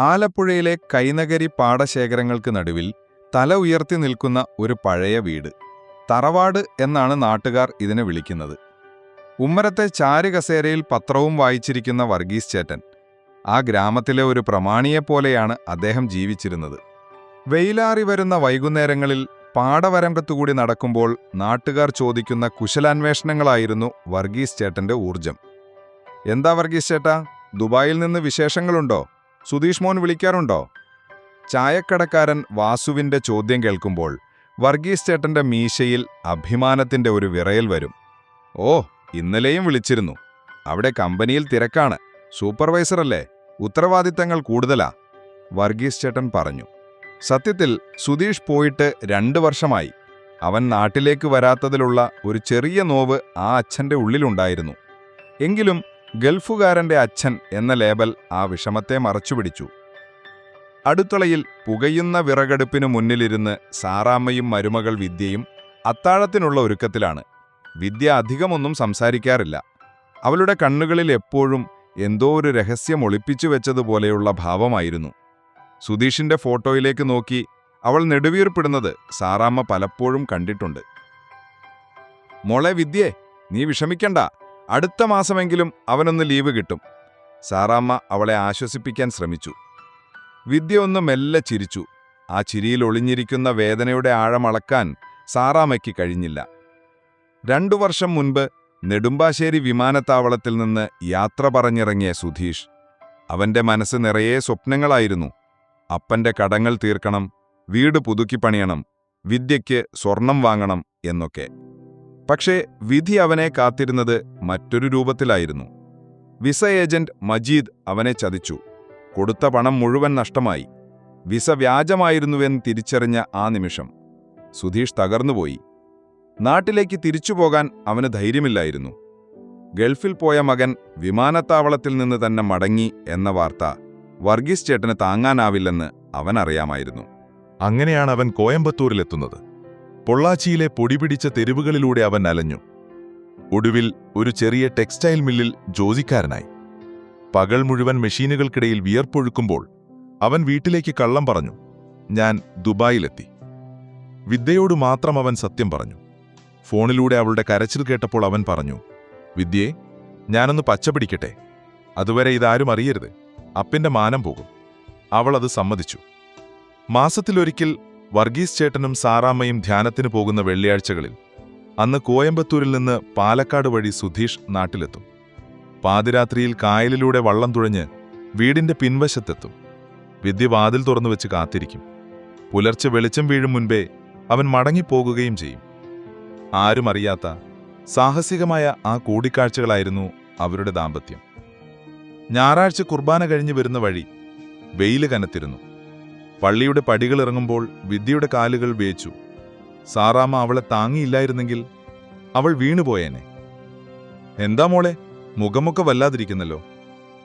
ആലപ്പുഴയിലെ കൈനകരി പാടശേഖരങ്ങൾക്ക് നടുവിൽ തല ഉയർത്തി നിൽക്കുന്ന ഒരു പഴയ വീട്. തറവാട് എന്നാണ് നാട്ടുകാർ ഇതിനെ വിളിക്കുന്നത്. ഉമ്മരത്തെ ചാരുകസേരയിൽ പത്രവും വായിച്ചിരിക്കുന്ന വർഗീസ് ചേട്ടൻ. ആ ഗ്രാമത്തിലെ ഒരു പ്രമാണിയെപ്പോലെയാണ് അദ്ദേഹം ജീവിച്ചിരുന്നത്. വെയിലാറി വരുന്ന വൈകുന്നേരങ്ങളിൽ പാടവരമ്പത്തുകൂടി നടക്കുമ്പോൾ നാട്ടുകാർ ചോദിക്കുന്ന കുശലാന്വേഷണങ്ങളായിരുന്നു വർഗീസ് ചേട്ടന്റെ ഊർജം. എന്താ വർഗീസ് ചേട്ടാ, ദുബായിൽ നിന്ന് വിശേഷങ്ങളുണ്ടോ? സുധീഷ് മോൻ വിളിക്കാറുണ്ടോ? ചായക്കടക്കാരൻ വാസുവിന്റെ ചോദ്യം കേൾക്കുമ്പോൾ വർഗീസ് ചേട്ടന്റെ മീശയിൽ അഭിമാനത്തിന്റെ ഒരു വിറയൽ വരും. ഓ, ഇന്നലെയും വിളിച്ചിരുന്നു. അവിടെ കമ്പനിയിൽ തിരക്കാണ്. സൂപ്പർവൈസറല്ലേ, ഉത്തരവാദിത്തങ്ങൾ കൂടുതലാ, വർഗീസ് ചേട്ടൻ പറഞ്ഞു. സത്യത്തിൽ സുധീഷ് പോയിട്ട് 2 വർഷമായി. അവൻ നാട്ടിലേക്ക് വരാത്തതിലുള്ള ഒരു ചെറിയ നോവ് ആ അച്ഛന്റെ ഉള്ളിലുണ്ടായിരുന്നു. എങ്കിലും ഗൾഫുകാരന്റെ അച്ഛൻ എന്ന ലേബൽ ആ വിഷമത്തെ മറച്ചുപിടിച്ചു. അടുക്കളയിൽ പുകയുന്ന വിറകടുപ്പിനു മുന്നിലിരുന്ന് സാറാമ്മയും മരുമകൾ വിദ്യയും അത്താഴത്തിനുള്ള ഒരുക്കത്തിലാണ്. വിദ്യ അധികമൊന്നും സംസാരിക്കാറില്ല. അവളുടെ കണ്ണുകളിൽ എപ്പോഴും എന്തോ ഒരു രഹസ്യം ഒളിപ്പിച്ചു വെച്ചതുപോലെയുള്ള ഭാവമായിരുന്നു. സുധീഷിന്റെ ഫോട്ടോയിലേക്ക് നോക്കി അവൾ നെടുവീർപ്പിടുന്നത് സാറാമ്മ പലപ്പോഴും കണ്ടിട്ടുണ്ട്. മോളെ വിദ്യേ, നീ വിഷമിക്കണ്ട, അടുത്ത മാസമെങ്കിലും അവനൊന്ന് ലീവ് കിട്ടും, സാറാമ്മ അവളെ ആശ്വസിപ്പിക്കാൻ ശ്രമിച്ചു. വിദ്യ ഒന്ന് മെല്ലെ ചിരിച്ചു. ആ ചിരിയിൽ ഒളിഞ്ഞിരിക്കുന്ന വേദനയുടെ ആഴമളക്കാൻ സാറാമ്മയ്ക്ക് കഴിഞ്ഞില്ല. 2 വർഷം മുൻപ് നെടുമ്പാശ്ശേരി വിമാനത്താവളത്തിൽ നിന്ന് യാത്ര പറഞ്ഞിറങ്ങിയ സുധീഷ്. അവന്റെ മനസ്സ് നിറയെ സ്വപ്നങ്ങളായിരുന്നു. അപ്പന്റെ കടങ്ങൾ തീർക്കണം, വീട് പുതുക്കി പണിയണം, വിദ്യയ്ക്ക് സ്വർണം വാങ്ങണം എന്നൊക്കെ. പക്ഷേ വിധി അവനെ കാത്തിരുന്നത് മറ്റൊരു രൂപത്തിലായിരുന്നു. വിസ ഏജന്റ് മജീദ് അവനെ ചതിച്ചു. കൊടുത്ത പണം മുഴുവൻ നഷ്ടമായി. വിസ വ്യാജമായിരുന്നുവെന്ന് തിരിച്ചറിഞ്ഞ ആ നിമിഷം സുധീഷ് തകർന്നുപോയി. നാട്ടിലേക്ക് തിരിച്ചുപോകാൻ അവന് ധൈര്യമില്ലായിരുന്നു. ഗൾഫിൽ പോയ മകൻ വിമാനത്താവളത്തിൽ നിന്ന് തന്നെ മടങ്ങി എന്ന വാർത്ത വർഗീസ് ചേട്ടന് താങ്ങാനാവില്ലെന്ന് അവനറിയാമായിരുന്നു. അങ്ങനെയാണ് അവൻ കോയമ്പത്തൂരിലെത്തുന്നത്. പൊള്ളാച്ചിയിലെ പൊടിപിടിച്ച തെരുവുകളിലൂടെ അവൻ അലഞ്ഞു. ഒടുവിൽ ഒരു ചെറിയ ടെക്സ്റ്റൈൽ മില്ലിൽ ജോലിക്കാരനായി. പകൽ മുഴുവൻ മെഷീനുകൾക്കിടയിൽ വിയർപ്പൊഴുക്കുമ്പോൾ അവൻ വീട്ടിലേക്ക് കള്ളം പറഞ്ഞു, ഞാൻ ദുബായിലെത്തി. വിദ്യയോട് മാത്രം അവൻ സത്യം പറഞ്ഞു. ഫോണിലൂടെ അവളുടെ കരച്ചിൽ കേട്ടപ്പോൾ അവൻ പറഞ്ഞു, വിദ്യേ, ഞാനൊന്ന് പച്ച പിടിക്കട്ടെ, അതുവരെ ഇതാരും അറിയരുത്, അപ്പിന്റെ മാനം പോകും. അവൾ അത് സമ്മതിച്ചു. മാസത്തിലൊരിക്കൽ വർഗീസ് ചേട്ടനും സാറാമ്മയും ധ്യാനത്തിന് പോകുന്ന വെള്ളിയാഴ്ചകളിൽ അന്ന് കോയമ്പത്തൂരിൽ നിന്ന് പാലക്കാട് വഴി സുധീഷ് നാട്ടിലെത്തും. പാതിരാത്രിയിൽ കായലിലൂടെ വള്ളം തുഴഞ്ഞ് വീടിന്റെ പിൻവശത്തെത്തും. വിദ്യ വാതിൽ തുറന്നുവെച്ച് കാത്തിരിക്കും. പുലർച്ചെ വെളിച്ചം വീഴും മുൻപേ അവൻ മടങ്ങിപ്പോകുകയും ചെയ്യും. ആരും അറിയാത്ത സാഹസികമായ ആ കൂടിക്കാഴ്ചകളായിരുന്നു അവരുടെ ദാമ്പത്യം. ഞായറാഴ്ച കുർബാന കഴിഞ്ഞു വരുന്ന വഴി വെയില് കനത്തിരുന്നു. പള്ളിയുടെ പടികളിറങ്ങുമ്പോൾ വിദ്യയുടെ കാലുകൾ വേച്ചു. സാറാമ്മ അവളെ താങ്ങിയില്ലായിരുന്നെങ്കിൽ അവൾ വീണുപോയേനെ. എന്താ മോളെ, മുഖമൊക്കെ വല്ലാതിരിക്കുന്നല്ലോ.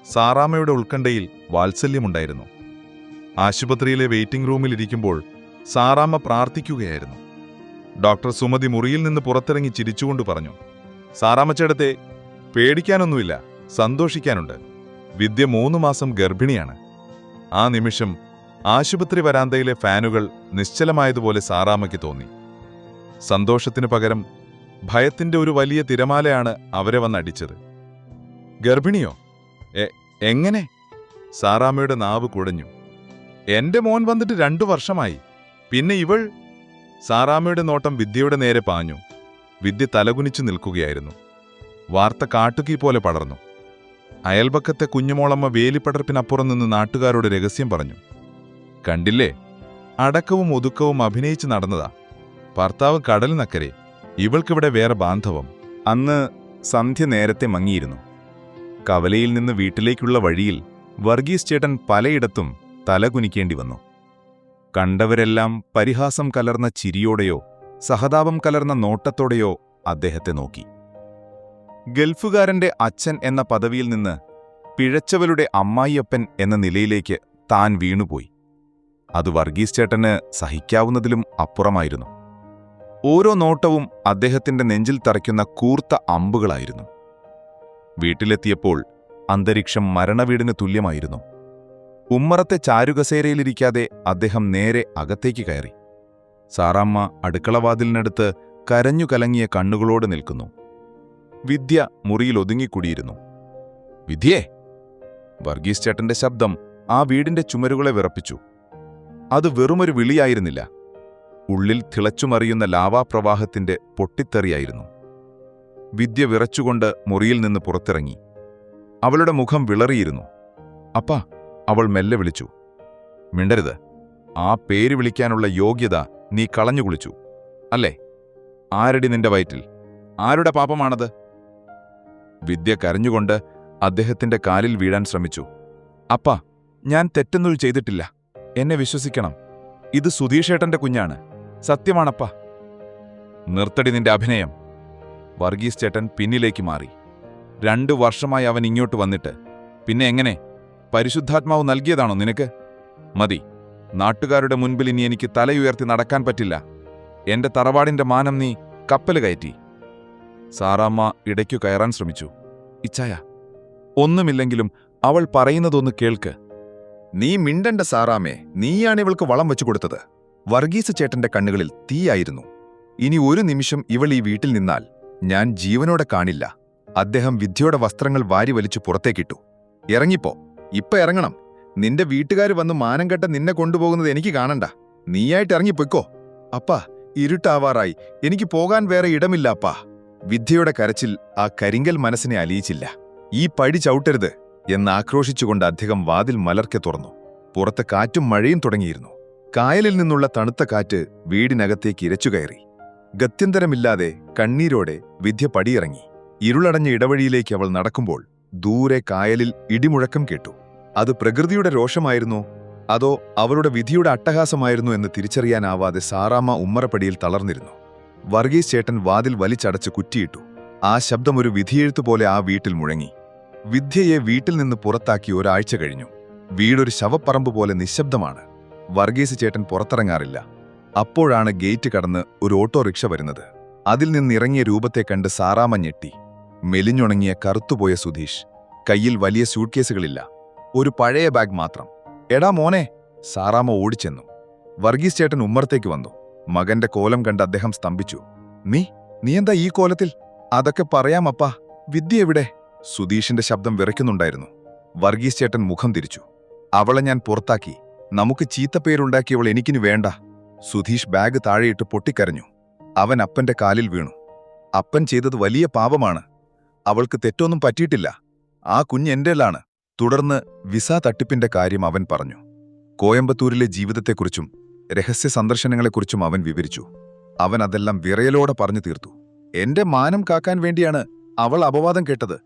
സാറാമ്മയുടെ ഉത്കണ്ഠയിൽ വാത്സല്യമുണ്ടായിരുന്നു. ആശുപത്രിയിലെ വെയിറ്റിംഗ് റൂമിലിരിക്കുമ്പോൾ സാറാമ്മ പ്രാർത്ഥിക്കുകയായിരുന്നു. ഡോക്ടർ സുമതി മുറിയിൽ നിന്ന് പുറത്തിറങ്ങി ചിരിച്ചുകൊണ്ട് പറഞ്ഞു, സാറാമ്മച്ചേടത്തെ, പേടിക്കാനൊന്നുമില്ല, സന്തോഷിക്കാനുണ്ട്. വിദ്യ 3 മാസം ഗർഭിണിയാണ്. ആ നിമിഷം ആശുപത്രി വരാന്തയിലെ ഫാനുകൾ നിശ്ചലമായതുപോലെ സാറാമ്മയ്ക്ക് തോന്നി. സന്തോഷത്തിനു പകരം ഭയത്തിന്റെ ഒരു വലിയ തിരമാലയാണ് അവരെ വന്നടിച്ചത്. ഗർഭിണിയോ? എങ്ങനെ? സാറാമ്മയുടെ നാവ് കുഴഞ്ഞു. എന്റെ മോൻ വന്നിട്ട് 2 വർഷമായി, പിന്നെ ഇവൾ? സാറാമ്മയുടെ നോട്ടം വിദ്യയുടെ നേരെ പാഞ്ഞു. വിദ്യ തലകുനിച്ചു നിൽക്കുകയായിരുന്നു. വാർത്ത കാട്ടുകീ പോലെ പടർന്നു. അയൽപക്കത്തെ കുഞ്ഞുമോളമ്മ വേലിപ്പടർപ്പിനപ്പുറം നിന്ന് നാട്ടുകാരോട് രഹസ്യം പറഞ്ഞു. കണ്ടില്ലേ, അടക്കവും ഒതുക്കവും അഭിനയിച്ച് നടന്നതാ. ഭർത്താവ് കടലിനക്കരെ, ഇവൾക്കിവിടെ വേറെ ബാന്ധവം. അന്ന് സന്ധ്യ നേരത്തെ മങ്ങിയിരുന്നു. കവലയിൽ നിന്ന് വീട്ടിലേക്കുള്ള വഴിയിൽ വർഗീസ് ചേട്ടൻ പലയിടത്തും തലകുനിക്കേണ്ടി വന്നു. കണ്ടവരെല്ലാം പരിഹാസം കലർന്ന ചിരിയോടെയോ സഹതാപം കലർന്ന നോട്ടത്തോടെയോ അദ്ദേഹത്തെ നോക്കി. ഗൾഫുകാരന്റെ അച്ഛൻ എന്ന പദവിയിൽ നിന്ന് പിഴച്ചവളുടെ അമ്മായിയപ്പൻ എന്ന നിലയിലേക്ക് താൻ വീണുപോയി. അത് വർഗീസ് ചേട്ടന് സഹിക്കാവുന്നതിലും അപ്പുറമായിരുന്നു. ഓരോ നോട്ടവും അദ്ദേഹത്തിന്റെ നെഞ്ചിൽ തറയ്ക്കുന്ന കൂർത്ത അമ്പുകളായിരുന്നു. വീട്ടിലെത്തിയപ്പോൾ അന്തരീക്ഷം മരണവീടിന് തുല്യമായിരുന്നു. ഉമ്മറത്തെ ചാരുകസേരയിലിരിക്കാതെ അദ്ദേഹം നേരെ അകത്തേക്ക് കയറി. സാറാമ്മ അടുക്കളവാതിലിനടുത്ത് കരഞ്ഞു കലങ്ങിയ കണ്ണുകളോട് നിൽക്കുന്നു. വിദ്യ മുറിയിൽ ഒതുങ്ങിക്കൂടിയിരുന്നു. വിദ്യേ! വർഗീസ് ചേട്ടന്റെ ശബ്ദം ആ വീടിന്റെ ചുമരുകളെ വിറപ്പിച്ചു. അത് വെറുമൊരു വിളിയായിരുന്നില്ല, ഉള്ളിൽ തിളച്ചുമറിയുന്ന ലാവാപ്രവാഹത്തിന്റെ പൊട്ടിത്തെറിയായിരുന്നു. വിദ്യ വിറച്ചുകൊണ്ട് മുറിയിൽ നിന്ന് പുറത്തിറങ്ങി. അവളുടെ മുഖം വിളറിയിരുന്നു. അപ്പാ! അവൾ മെല്ലെ വിളിച്ചു. മിണ്ടരുത്. ആ പേര് വിളിക്കാനുള്ള യോഗ്യത നീ കളഞ്ഞുകുളിച്ചു അല്ലേ? ആരടി നിന്റെ വയറ്റിൽ? ആരുടെ പാപമാണത്? വിദ്യ കരഞ്ഞുകൊണ്ട് അദ്ദേഹത്തിന്റെ കാലിൽ വീഴാൻ ശ്രമിച്ചു. അപ്പാ, ഞാൻ തെറ്റൊന്നും ചെയ്തിട്ടില്ല. എന്നെ വിശ്വസിക്കണം. ഇത് സുധീഷേട്ടന്റെ കുഞ്ഞാണ്. സത്യമാണപ്പാ. നിർത്തടി നിന്റെ അഭിനയം. വർഗീസ് ചേട്ടൻ പിന്നിലേക്ക് മാറി. 2 വർഷമായി അവൻ ഇങ്ങോട്ട് വന്നിട്ട്. പിന്നെ എങ്ങനെ? പരിശുദ്ധാത്മാവ് നൽകിയതാണോ നിനക്ക്? മതി. നാട്ടുകാരുടെ മുൻപിൽ ഇനി എനിക്ക് തലയുയർത്തി നടക്കാൻ പറ്റില്ല. എന്റെ തറവാടിന്റെ മാനം നീ കപ്പല് കയറ്റി. സാറാമ്മ ഇടയ്ക്കു കയറാൻ ശ്രമിച്ചു. ഇച്ചായ, ഒന്നുമില്ലെങ്കിലും അവൾ പറയുന്നതൊന്ന് കേൾക്ക്. നീ മിണ്ടണ്ട സാറാമേ, നീയാണിവൾക്ക് വളം വെച്ചു കൊടുത്തത്. വർഗീസ് ചേട്ടന്റെ കണ്ണുകളിൽ തീയായിരുന്നു. ഇനി ഒരു നിമിഷം ഇവൾ ഈ വീട്ടിൽ നിന്നാൽ ഞാൻ ജീവനോടെ കാണില്ല. അദ്ദേഹം വിദ്യയുടെ വസ്ത്രങ്ങൾ വാരി വലിച്ചു പുറത്തേക്കിട്ടു. ഇറങ്ങിപ്പോ, ഇപ്പൊ ഇറങ്ങണം. നിന്റെ വീട്ടുകാര് വന്ന് മാനം കെട്ട നിന്നെ കൊണ്ടുപോകുന്നത് എനിക്ക് കാണണ്ട. നീയായിട്ട് ഇറങ്ങിപ്പോയിക്കോ. അപ്പാ, ഇരുട്ടാവാറായി. എനിക്ക് പോകാൻ വേറെ ഇടമില്ല അപ്പാ. വിദ്യയുടെ കരച്ചിൽ ആ കരിങ്കൽ മനസ്സിനെ അലിയിച്ചില്ല. ഈ പടി ചവിട്ടരുത് എന്ന് ആക്രോശിച്ചുകൊണ്ട് അദ്ദേഹം വാതിൽ മലർക്കെ തുറന്നു. പുറത്ത് കാറ്റും മഴയും തുടങ്ങിയിരുന്നു. കായലിൽ നിന്നുള്ള തണുത്ത കാറ്റ് വീടിനകത്തേക്ക് ഇരച്ചുകയറി. ഗത്യന്തരമില്ലാതെ കണ്ണീരോടെ വിദ്യ പടിയിറങ്ങി. ഇരുളടഞ്ഞ ഇടവഴിയിലേക്ക് അവൾ നടക്കുമ്പോൾ ദൂരെ കായലിൽ ഇടിമുഴക്കം കേട്ടു. അത് പ്രകൃതിയുടെ രോഷമായിരുന്നോ അതോ അവളുടെ വിധിയുടെ അട്ടഹാസമായിരുന്നു എന്ന് തിരിച്ചറിയാനാവാതെ സാറാമ്മ ഉമ്മറപ്പടിയിൽ തളർന്നിരുന്നു. വർഗീസ് ചേട്ടൻ വാതിൽ വലിച്ചടച്ച് കുറ്റിയിട്ടു. ആ ശബ്ദമൊരു വിധിയെഴുത്തുപോലെ ആ വീട്ടിൽ മുഴങ്ങി. വിദ്യയെ വീട്ടിൽ നിന്ന് പുറത്താക്കി ഒരാഴ്ച കഴിഞ്ഞു. വീടൊരു ശവപ്പറമ്പ് പോലെ നിശബ്ദമാണ്. വർഗീസ് ചേട്ടൻ പുറത്തിറങ്ങാറില്ല. അപ്പോഴാണ് ഗേറ്റ് കടന്ന് ഒരു ഓട്ടോറിക്ഷ വരുന്നത്. അതിൽ നിന്നിറങ്ങിയ രൂപത്തെ കണ്ട് സാറാമ്മ ഞെട്ടി. മെലിഞ്ഞുണങ്ങിയ കറുത്തുപോയ സുധീഷ്. കയ്യിൽ വലിയ സ്യൂട്ട്കേസുകളില്ല, ഒരു പഴയ ബാഗ് മാത്രം. എടാ മോനെ! സാറാമ്മ ഓടിച്ചെന്നു. വർഗീസ് ചേട്ടൻ ഉമ്മറത്തേക്ക് വന്നു. മകന്റെ കോലം കണ്ട് അദ്ദേഹം സ്തംഭിച്ചു. നീ എന്താ ഈ കോലത്തിൽ? അതൊക്കെ പറയാമപ്പാ. വിദ്യ എവിടെ? സുധീഷിന്റെ ശബ്ദം വിറയ്ക്കുന്നുണ്ടായിരുന്നു. വർഗീസ് ചേട്ടൻ മുഖം തിരിച്ചു. അവളെ ഞാൻ പുറത്താക്കി. നമുക്ക് ചീത്തപ്പേരുണ്ടാക്കിയവൾ എനിക്കിനി വേണ്ട. സുധീഷ് ബാഗ് താഴെയിട്ട് പൊട്ടിക്കരഞ്ഞു. അവൻ അപ്പന്റെ കാലിൽ വീണു. അപ്പൻ ചെയ്തത് വലിയ പാപമാണ്. അവൾക്ക് തെറ്റൊന്നും പറ്റിയിട്ടില്ല. ആ കുഞ്ഞ് എന്റേലാണ്. തുടർന്ന് വിസ തട്ടിപ്പിന്റെ കാര്യം അവൻ പറഞ്ഞു. കോയമ്പത്തൂരിലെ ജീവിതത്തെക്കുറിച്ചും രഹസ്യ സന്ദർശനങ്ങളെക്കുറിച്ചും അവൻ വിവരിച്ചു. അവൻ അതെല്ലാം വിറയലോടെ പറഞ്ഞു തീർത്തു. എന്റെ മാനം കാക്കാൻ വേണ്ടിയാണ് അവൾ അപവാദം കേട്ടത്.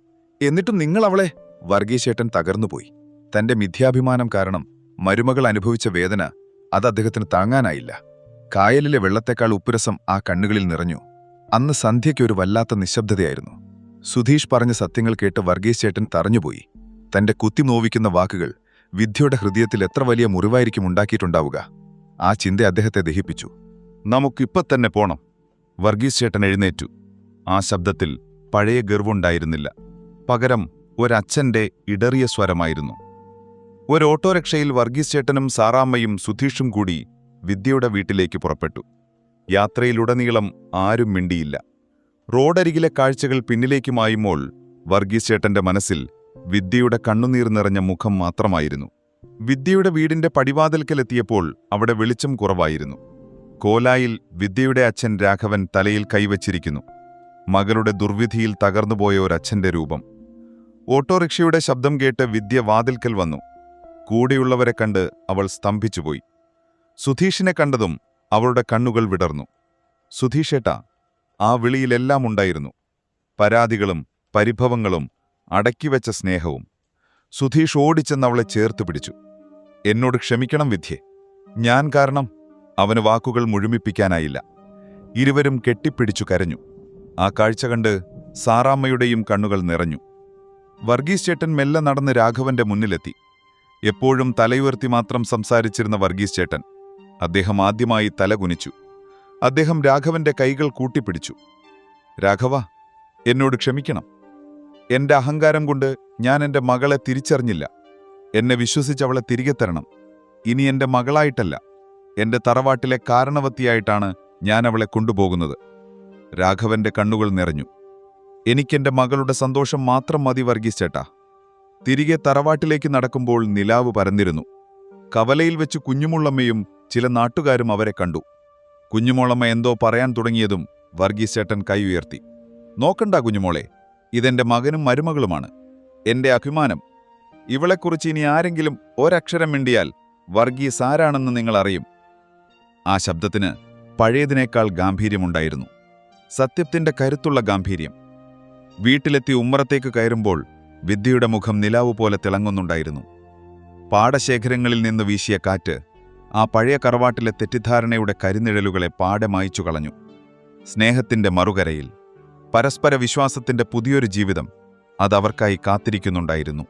എന്നിട്ടും നിങ്ങൾ അവളെ... വർഗീസ് ചേട്ടൻ തകർന്നുപോയി. തന്റെ മിഥ്യാഭിമാനം കാരണം മരുമകൾ അനുഭവിച്ച വേദന അത് അദ്ദേഹത്തിന് താങ്ങാനായില്ല. കായലിലെ വെള്ളത്തേക്കാൾ ഉപ്പുരസം ആ കണ്ണുകളിൽ നിറഞ്ഞു. അന്ന് സന്ധ്യയ്ക്ക് ഒരു വല്ലാത്ത നിശബ്ദതയായിരുന്നു. സുധീഷ് പറഞ്ഞ സത്യങ്ങൾ കേട്ട് വർഗീസ് ചേട്ടൻ തറഞ്ഞുപോയി. തന്റെ കുത്തിനോവിക്കുന്ന വാക്കുകൾ വിദ്യയുടെ ഹൃദയത്തിൽ എത്ര വലിയ മുറിവായിരിക്കും ഉണ്ടാക്കിയിട്ടുണ്ടാവുക. ആ ചിന്ത അദ്ദേഹത്തെ ദഹിപ്പിച്ചു. നമുക്കിപ്പത്തന്നെ പോണം. വർഗീസ് ചേട്ടൻ എഴുന്നേറ്റു. ആ ശബ്ദത്തിൽ പഴയ ഗർവുണ്ടായിരുന്നില്ല. പകരം ഒരച്ഛന്റെ ഇടറിയ സ്വരമായിരുന്നു. ഒരു ഓട്ടോറിക്ഷയിൽ വർഗീസ് ചേട്ടനും സാറാമ്മയും സുധീഷും കൂടി വിദ്യയുടെ വീട്ടിലേക്ക് പുറപ്പെട്ടു. യാത്രയിലുടനീളം ആരും മിണ്ടിയില്ല. റോഡരികിലെ കാഴ്ചകൾ പിന്നിലേക്ക് മായുമ്പോൾ വർഗീസ് ചേട്ടന്റെ മനസ്സിൽ വിദ്യയുടെ കണ്ണുനീർ നിറഞ്ഞ മുഖം മാത്രമായിരുന്നു. വിദ്യയുടെ വീടിന്റെ പടിവാതിൽക്കലെത്തിയപ്പോൾ അവിടെ വെളിച്ചം കുറവായിരുന്നു. കോലായിൽ വിദ്യയുടെ അച്ഛൻ രാഘവൻ തലയിൽ കൈവച്ചിരിക്കുന്നു. മകളുടെ ദുർവിധിയിൽ തകർന്നുപോയ ഒരച്ഛന്റെ രൂപം. ഓട്ടോറിക്ഷയുടെ ശബ്ദം കേട്ട് വിദ്യ വാതിൽക്കൽ വന്നു. കൂടെയുള്ളവരെ കണ്ട് അവൾ സ്തംഭിച്ചുപോയി. സുധീഷിനെ കണ്ടതും അവളുടെ കണ്ണുകൾ വിടർന്നു. സുധീഷേട്ടാ! ആ വിളിയിലെല്ലാം ഉണ്ടായിരുന്നു. പരാതികളും പരിഭവങ്ങളും അടക്കിവെച്ച സ്നേഹവും. സുധീഷ് ഓടിച്ചെന്ന് അവളെ ചേർത്ത് പിടിച്ചു. എന്നോട് ക്ഷമിക്കണം വിദ്യേ. ഞാൻ കാരണം... അവന് വാക്കുകൾ മുഴുമിപ്പിക്കാനായില്ല. ഇരുവരും കെട്ടിപ്പിടിച്ചു കരഞ്ഞു. ആ കാഴ്ച കണ്ട് സാറാമ്മയുടെയും കണ്ണുകൾ നിറഞ്ഞു. വർഗീസ് ചേട്ടൻ മെല്ലെ നടന്ന് രാഘവന്റെ മുന്നിലെത്തി. എപ്പോഴും തലയുയർത്തി മാത്രം സംസാരിച്ചിരുന്ന വർഗീസ് ചേട്ടൻ അദ്ദേഹം ആദ്യമായി തല കുനിച്ചു. അദ്ദേഹം രാഘവന്റെ കൈകൾ കൂട്ടിപ്പിടിച്ചു. രാഘവ, എന്നോട് ക്ഷമിക്കണം. എന്റെ അഹങ്കാരം കൊണ്ട് ഞാൻ എന്റെ മകളെ തിരിച്ചറിഞ്ഞില്ല. എന്നെ വിശ്വസിച്ച് അവളെ തിരികെ തരണം. ഇനി എന്റെ മകളായിട്ടല്ല, എന്റെ തറവാട്ടിലെ കാരണവത്തിയായിട്ടാണ് ഞാൻ അവളെ കൊണ്ടുപോകുന്നത്. രാഘവന്റെ കണ്ണുകൾ നിറഞ്ഞു. എനിക്കെന്റെ മകളുടെ സന്തോഷം മാത്രം മതി വർഗീസ് ചേട്ടാ. തിരികെ തറവാട്ടിലേക്ക് നടക്കുമ്പോൾ നിലാവ് പരന്നിരുന്നു. കവലയിൽ വെച്ച് കുഞ്ഞുമുള്ളമ്മയും ചില നാട്ടുകാരും അവരെ കണ്ടു. കുഞ്ഞുമോളമ്മ എന്തോ പറയാൻ തുടങ്ങിയതും വർഗീസ് ചേട്ടൻ കൈ ഉയർത്തി. നോക്കണ്ട കുഞ്ഞുമോളെ, ഇതെന്റെ മകനും മരുമകളുമാണ്, എന്റെ അഭിമാനം. ഇവളെക്കുറിച്ച് ഇനി ആരെങ്കിലും ഒരക്ഷരം മിണ്ടിയാൽ വർഗീസ് ആരാണെന്ന് നിങ്ങൾ അറിയും. ആ ശബ്ദത്തിന് പഴയതിനേക്കാൾ ഗാംഭീര്യമുണ്ടായിരുന്നു. സത്യത്തിന്റെ കരുത്തുള്ള ഗാംഭീര്യം. വീട്ടിലെത്തി ഉമ്മറത്തേക്ക് കയറുമ്പോൾ വിദ്യയുടെ മുഖം നിലാവ് പോലെ തിളങ്ങുന്നുണ്ടായിരുന്നു. പാടശേഖരങ്ങളിൽ നിന്ന് വീശിയ കാറ്റ് ആ പഴയ കറവാട്ടിലെ തെറ്റിദ്ധാരണയുടെ കരിനിഴലുകളെ പാടെ മായ്ച്ചു കളഞ്ഞു. സ്നേഹത്തിന്റെ മറുകരയിൽ പരസ്പര വിശ്വാസത്തിന്റെ പുതിയൊരു ജീവിതം അതവർക്കായി കാത്തിരിക്കുന്നുണ്ടായിരുന്നു.